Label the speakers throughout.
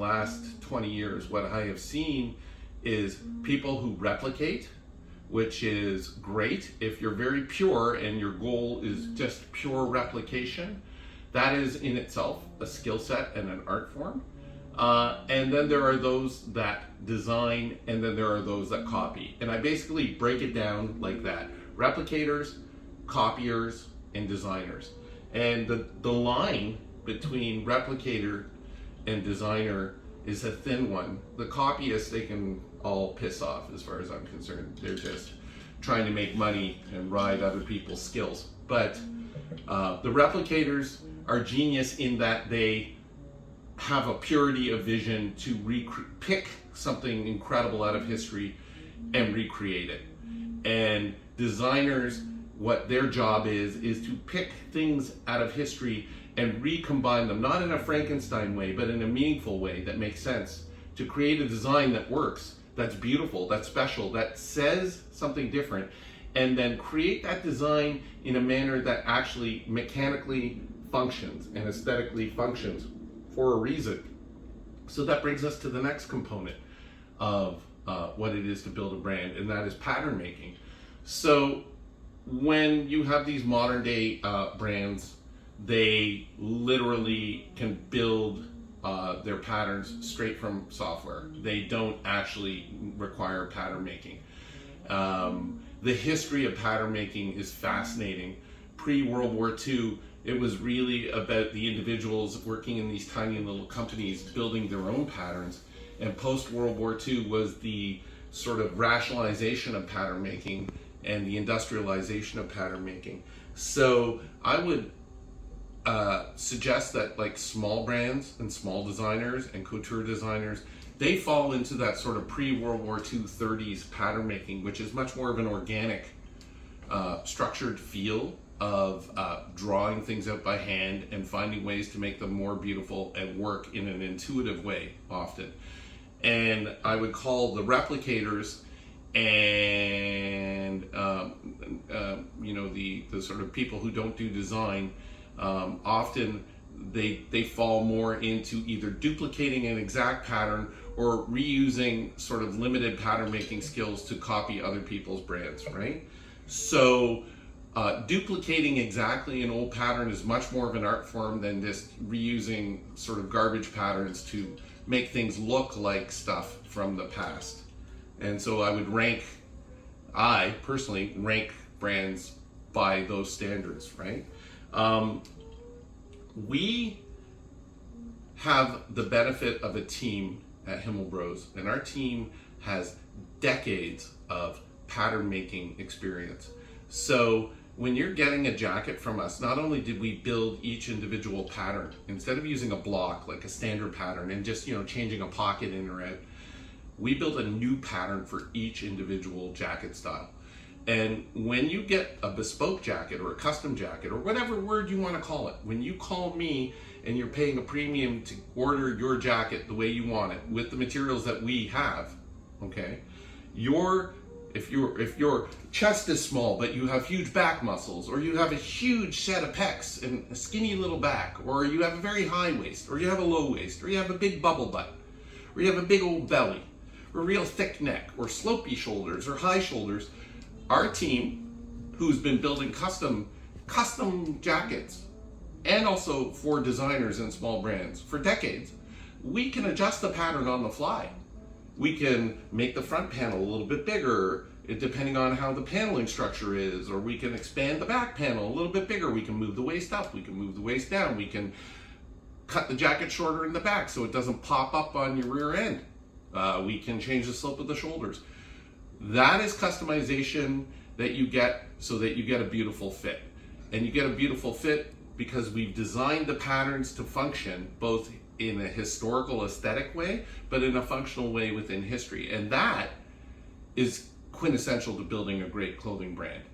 Speaker 1: last 20 years, what I have seen is people who replicate, which is great if you're very pure and your goal is just pure replication. That is in itself a skill set and an art form. And then there are those that design, and then there are those that copy. And I basically break it down like that: replicators, copiers, and designers. And the line between replicator and designer is a thin one. The copyists, they can all piss off as far as I'm concerned. They're just trying to make money and ride other people's skills. But the replicators are genius in that they have a purity of vision to pick something incredible out of history and recreate it. And designers, what their job is to pick things out of history and recombine them, not in a Frankenstein way, but in a meaningful way that makes sense, to create a design that works, that's beautiful, that's special, that says something different, and then create that design in a manner that actually mechanically functions and aesthetically functions for a reason. So that brings us to the next component of what it is to build a brand, and that is pattern making. So when you have these modern day brands, they literally can build their patterns straight from software. They don't actually require pattern making. The history of pattern making is fascinating. Pre-World War II, it was really about the individuals working in these tiny little companies building their own patterns. And post-World War II was the sort of rationalization of pattern making and the industrialization of pattern making. So I would suggest that like small brands and small designers and couture designers, they fall into that sort of pre-World War II 30s pattern making, which is much more of an organic, structured feel of drawing things out by hand and finding ways to make them more beautiful and work in an intuitive way often. And I would call the replicators and you know, the sort of people who don't do design, often they fall more into either duplicating an exact pattern or reusing sort of limited pattern making skills to copy other people's brands, right? So duplicating exactly an old pattern is much more of an art form than just reusing sort of garbage patterns to make things look like stuff from the past. And so I personally rank brands by those standards, right? We have the benefit of a team at Himel Bros, and our team has decades of pattern making experience. So when you're getting a jacket from us, not only did we build each individual pattern, instead of using a block like a standard pattern and just, you know, changing a pocket in or out, we built a new pattern for each individual jacket style. And when you get a bespoke jacket or a custom jacket or whatever word you want to call it, when you call me and you're paying a premium to order your jacket the way you want it with the materials that we have, okay, if your chest is small but you have huge back muscles, or you have a huge set of pecs and a skinny little back, or you have a very high waist, or you have a low waist, or you have a big bubble butt, or you have a big old belly, or a real thick neck, or slopey shoulders, or high shoulders, our team, who's been building custom jackets, and also for designers and small brands for decades, we can adjust the pattern on the fly. We can make the front panel a little bit bigger, depending on how the paneling structure is, or we can expand the back panel a little bit bigger. We can move the waist up, we can move the waist down, we can cut the jacket shorter in the back so it doesn't pop up on your rear end. We can change the slope of the shoulders. That is customization that you get so that you get a beautiful fit. And you get a beautiful fit because we've designed the patterns to function both in a historical aesthetic way, but in a functional way within history. And that is quintessential to building a great clothing brand.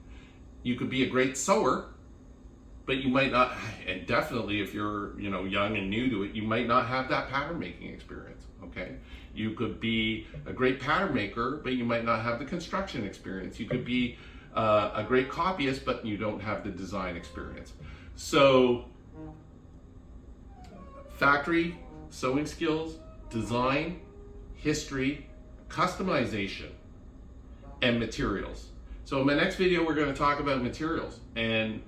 Speaker 1: You could be a great sewer, but you might not, and definitely if you're, you know, young and new to it, you might not have that pattern making experience, okay? You could be a great pattern maker, but you might not have the construction experience. You could be a great copyist, but you don't have the design experience. So factory sewing skills, design, history, customization, and materials. So in my next video, we're going to talk about materials and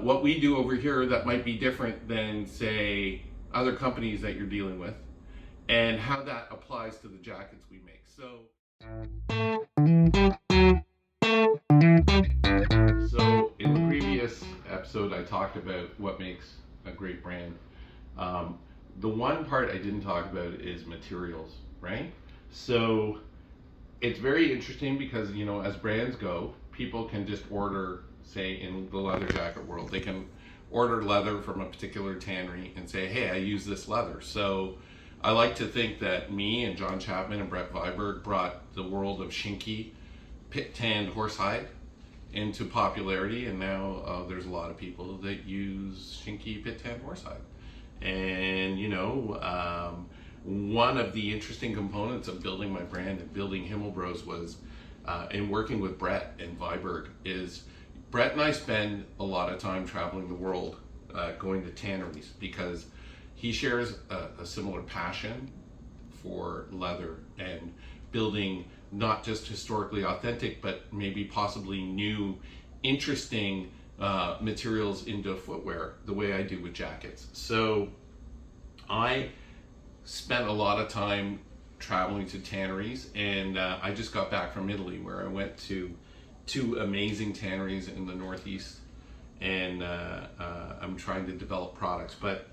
Speaker 1: what we do over here that might be different than, say, other companies that you're dealing with, and how that applies to the jackets we make. So in the previous episode, I talked about what makes a great brand. The one part I didn't talk about is materials, right? So it's very interesting because, you know, as brands go, people can just order, say in the leather jacket world, they can order leather from a particular tannery and say, hey, I use this leather. So I like to think that me and John Chapman and Brett Viberg brought the world of Shinky pit tanned horsehide into popularity, and now there's a lot of people that use Shinky pit tanned horsehide. And you know, one of the interesting components of building my brand and building Himel Bros was in working with Brett and Viberg is Brett and I spend a lot of time traveling the world, going to tanneries, because he shares a similar passion for leather and building not just historically authentic, but maybe possibly new, interesting materials into footwear, the way I do with jackets. So I spent a lot of time traveling to tanneries, and I just got back from Italy, where I went to 2 amazing tanneries in the Northeast, and I'm trying to develop products. But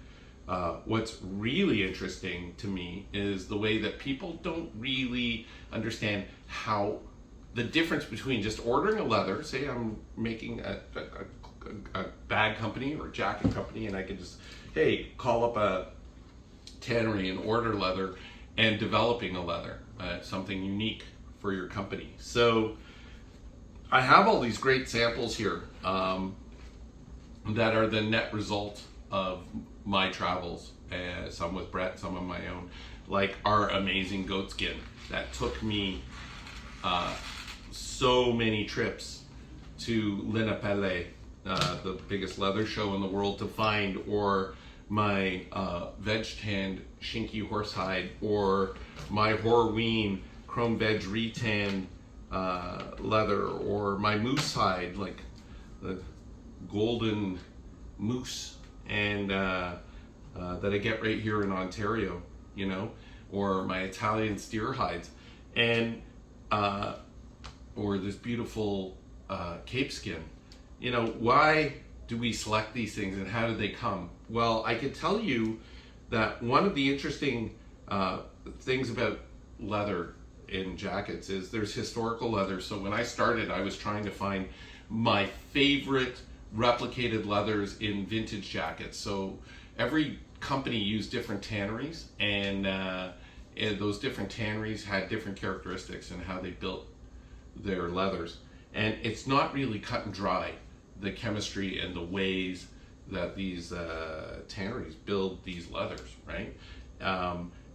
Speaker 1: what's really interesting to me is the way that people don't really understand how the difference between just ordering a leather, say I'm making a bag company or a jacket company, and I can just, hey, call up a tannery and order leather, and developing a leather, something unique for your company. So I have all these great samples here that are the net result of my travels, some with Brett, some of my own, like our amazing goat skin that took me so many trips to Linapelle, the biggest leather show in the world, to find, or my veg tanned Shinky horsehide, or my Horween chrome veg retanned leather, or my moose hide, like the golden moose, and that I get right here in Ontario, you know, or my Italian steer hides, and or this beautiful cape skin. You know, why do we select these things, and how do they come? Well, I could tell you that one of the interesting things about leather in jackets is there's historical leather. So when I started, I was trying to find my favorite replicated leathers in vintage jackets. So every company used different tanneries, and those different tanneries had different characteristics in how they built their leathers. And it's not really cut and dry, the chemistry and the ways that these tanneries build these leathers, right?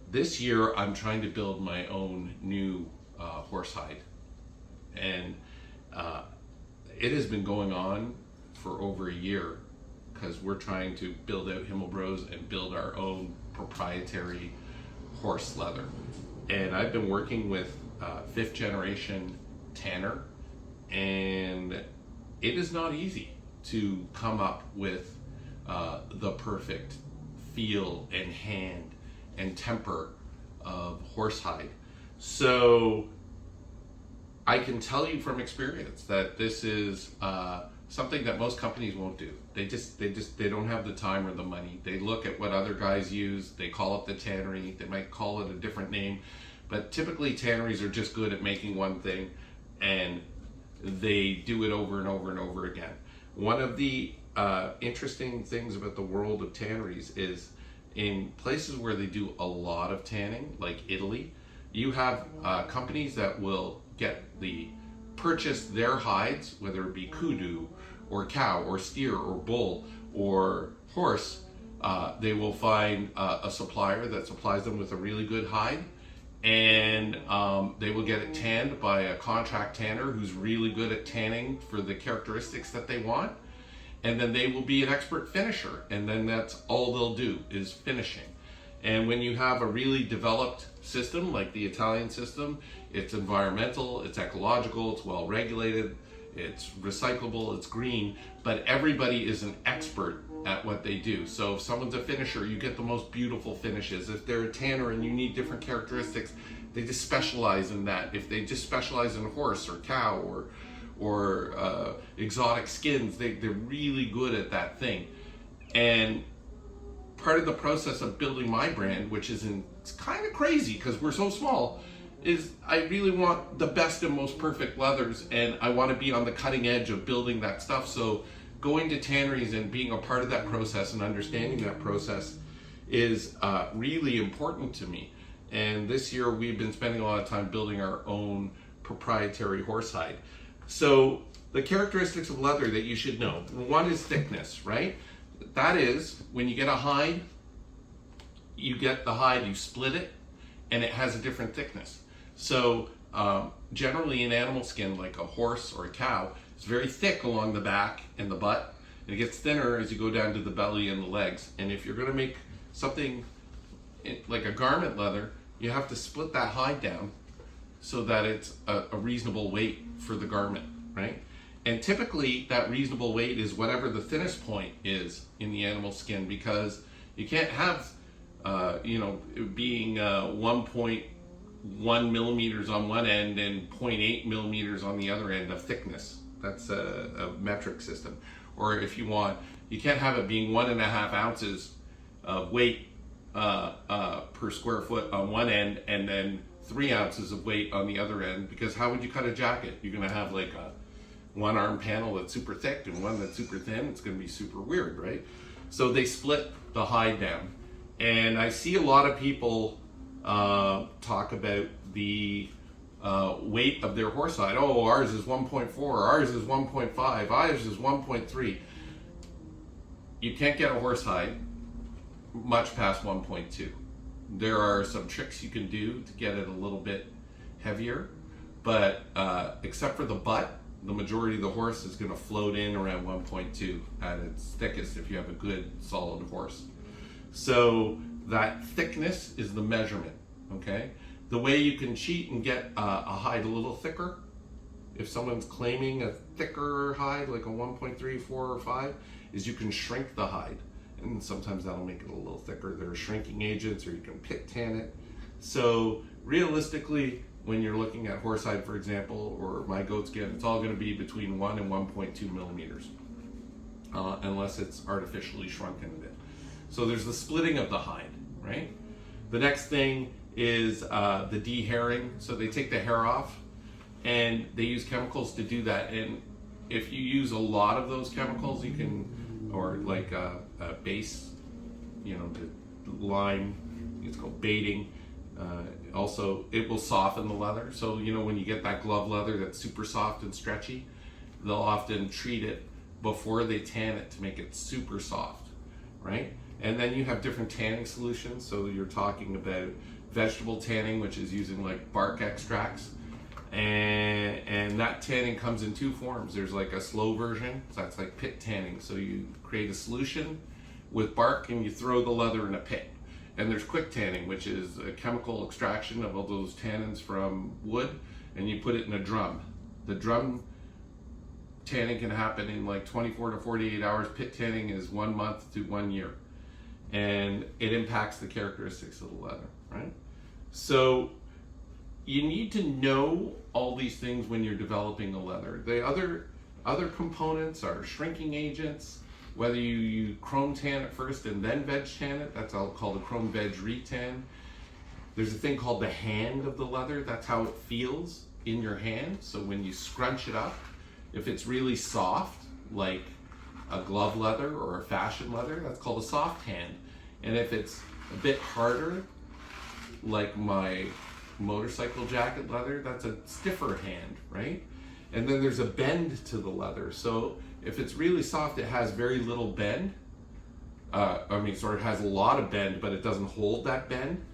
Speaker 1: This year, I'm trying to build my own new horsehide, and it has been going on for over a year, because we're trying to build out Himel Bros and build our own proprietary horse leather. And I've been working with 5th generation tanner, and it is not easy to come up with the perfect feel and hand and temper of horsehide. So I can tell you from experience that this is something that most companies won't do. They don't have the time or the money. They look at what other guys use, they call up the tannery, they might call it a different name, but typically tanneries are just good at making one thing, and they do it over and over and over again. One of the interesting things about the world of tanneries is in places where they do a lot of tanning, like Italy, you have companies that will purchase their hides, whether it be kudu or cow or steer or bull or horse. They will find a supplier that supplies them with a really good hide, and they will get it tanned by a contract tanner who's really good at tanning for the characteristics that they want. And then they will be an expert finisher, and then that's all they'll do is finishing. And when you have a really developed system like the Italian system, it's environmental, it's ecological, it's well regulated, it's recyclable, it's green, but everybody is an expert at what they do. So if someone's a finisher, you get the most beautiful finishes. If they're a tanner and you need different characteristics, they just specialize in that. If they just specialize in horse or cow or exotic skins, they're really good at that thing. And part of the process of building my brand, which it's kind of crazy because we're so small, is I really want the best and most perfect leathers, and I want to be on the cutting edge of building that stuff. So going to tanneries and being a part of that process and understanding that process is really important to me. And this year we've been spending a lot of time building our own proprietary horsehide. So the characteristics of leather that you should know, one is thickness, right? That is, when you get a hide, you get the hide, you split it, and it has a different thickness. So generally in animal skin, like a horse or a cow, it's very thick along the back and the butt, and it gets thinner as you go down to the belly and the legs. And if you're going to make something like a garment leather, you have to split that hide down so that it's a reasonable weight for the garment, right? And typically that reasonable weight is whatever the thinnest point is in the animal skin, because you can't have being 1.1 millimeters on one end and 0.8 millimeters on the other end of thickness. That's a metric system. Or if you can't have it being 1.5 ounces of weight per square foot on one end and then 3 ounces of weight on the other end, because how would you cut a jacket? You're gonna have like a one arm panel that's super thick and one that's super thin. It's gonna be super weird, right? So they split the hide down. And I see a lot of people talk about the weight of their horsehide. Oh, ours is 1.4, ours is 1.5, ours is 1.3. You can't get a horsehide much past 1.2. There are some tricks you can do to get it a little bit heavier, but except for the butt, the majority of the horse is going to float in around 1.2 at its thickest if you have a good solid horse. So that thickness is the measurement, okay? The way you can cheat and get a hide a little thicker, if someone's claiming a thicker hide, like a 1.3, 4, or 5, is you can shrink the hide. And sometimes that'll make it a little thicker. There are shrinking agents, or you can pit tan it. So realistically, when you're looking at horsehide, for example, or my goat skin, it's all going to be between 1 and 1.2 millimeters, unless it's artificially shrunken a bit. So there's the splitting of the hide, right? The next thing is the dehairing. So they take the hair off, and they use chemicals to do that. And if you use a lot of those chemicals, you can, or like a base, the lime, it's called baiting. Also, it will soften the leather. So, when you get that glove leather that's super soft and stretchy, they'll often treat it before they tan it to make it super soft, right? And then you have different tanning solutions. So you're talking about vegetable tanning, which is using like bark extracts. And that tanning comes in two forms. There's like a slow version, so that's like pit tanning. So you create a solution with bark and you throw the leather in a pit. And there's quick tanning, which is a chemical extraction of all those tannins from wood, and you put it in a drum. The drum tanning can happen in like 24 to 48 hours. Pit tanning is 1 month to 1 year. And it impacts the characteristics of the leather, right? So you need to know all these things when you're developing a leather. The other components are shrinking agents, whether you chrome tan it first and then veg tan it, that's all called a chrome veg retan. There's a thing called the hand of the leather, that's how it feels in your hand. So when you scrunch it up, if it's really soft, like a glove leather or a fashion leather, that's called a soft hand. And if it's a bit harder, like my motorcycle jacket leather, that's a stiffer hand, right? And then there's a bend to the leather. So if it's really soft, it has very little bend. It has a lot of bend, but it doesn't hold that bend.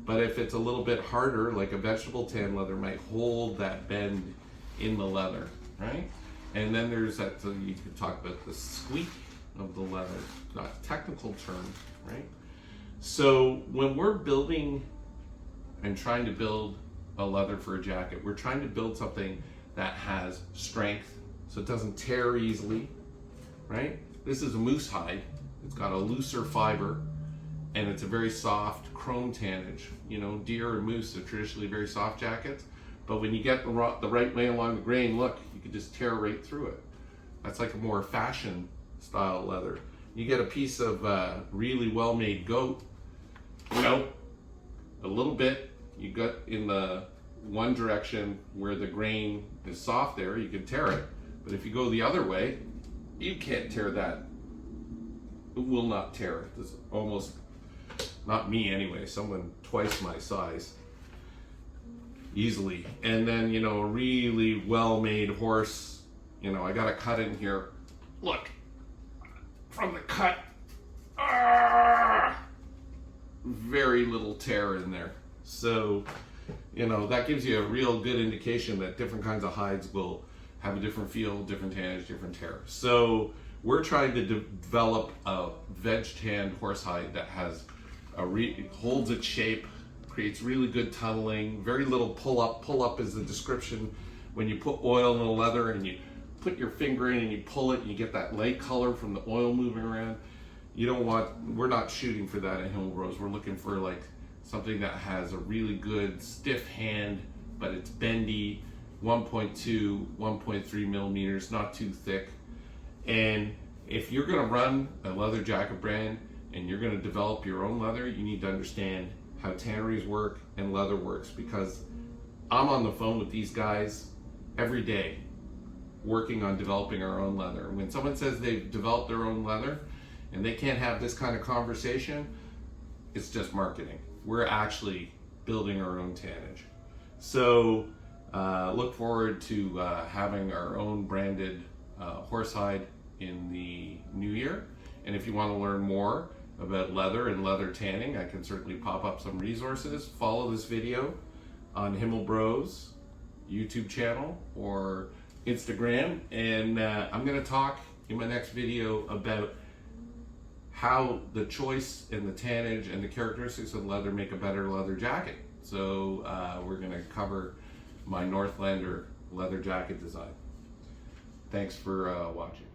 Speaker 1: But if it's a little bit harder, like a vegetable tan leather might hold that bend in the leather, right? And then there's that, so you could talk about the squeak of the leather, not a technical term, right? So when we're building and trying to build a leather for a jacket, we're trying to build something that has strength, so it doesn't tear easily, right? This is a moose hide. It's got a looser fiber, and it's a very soft chrome tannage. You know, deer and moose are traditionally very soft jackets, but when you get the right way along the grain, look, you can just tear right through it. That's like a more fashion style leather. You get a piece of really well-made goat, you know, a little bit, you got in the one direction where the grain is soft there, you can tear it. But if you go the other way, you can't tear that. It will not tear it. It's almost, not me anyway, someone twice my size, easily. And then, you know, a really well-made horse, you know, I got a cut in here. Look, from the cut, very little tear in there. So, you know, that gives you a real good indication that different kinds of hides will have a different feel, different tannage, different tear. So we're trying to develop a veg tanned horse hide that has holds its shape, creates really good tunneling, very little pull up. Pull up is the description when you put oil in a leather and you put your finger in and you pull it and you get that light color from the oil moving around. You don't want, we're not shooting for that at Himel Bros. We're looking for like something that has a really good stiff hand, but it's bendy, 1.2, 1.3 millimeters, not too thick. And if you're gonna run a leather jacket brand and you're gonna develop your own leather, you need to understand how tanneries work and leather works, because I'm on the phone with these guys every day working on developing our own leather. When someone says they've developed their own leather and they can't have this kind of conversation, it's just marketing. We're actually building our own tannage. So look forward to having our own branded horsehide in the new year. And if you want to learn more about leather and leather tanning, I can certainly pop up some resources. Follow this video on Himel Bros YouTube channel or Instagram, and I'm going to talk in my next video about how the choice and the tannage and the characteristics of leather make a better leather jacket. So we're going to cover my Northlander leather jacket design. Thanks for watching.